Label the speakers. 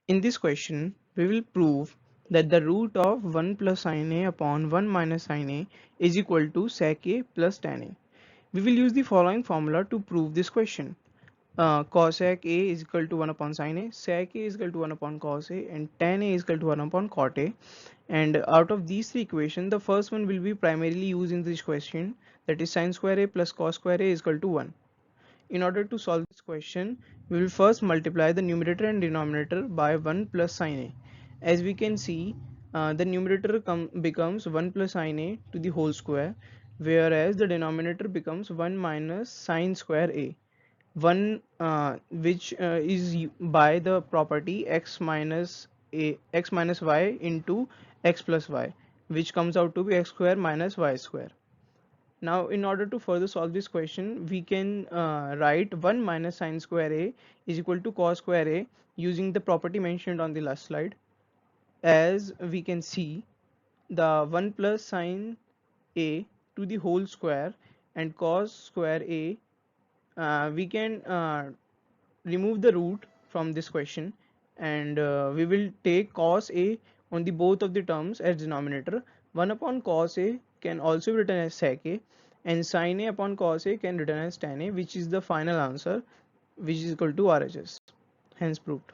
Speaker 1: In this question, we will prove that the root of 1 plus sin a upon 1 minus sin a is equal to sec a plus tan a. We will use the following formula to prove this question. Cosec a is equal to 1 upon sin a, sec a is equal to 1 upon cos a, and tan a is equal to 1 upon cot a. And out of these three equations, the first one will be primarily used in this question, that is sin square a plus cos square a is equal to 1. In order to solve this question, we will first multiply the numerator and denominator by 1 plus sin a. As we can see, the numerator becomes 1 plus sin a to the whole square, whereas the denominator becomes 1 minus sin square a. 1 which is by the property x minus y into x plus y, which comes out to be x square minus y square. Now, in order to further solve this question, we can write 1 minus sin square a is equal to cos square a using the property mentioned on the last slide. As we can see, the 1 plus sin a to the whole square and cos square a, we can remove the root from this question, and we will take cos a on the both of the terms as denominator. 1 upon cos a can also be written as sec a, and sin a upon cos a can be written as tan a, which is the final answer, which is equal to RHS. Hence proved.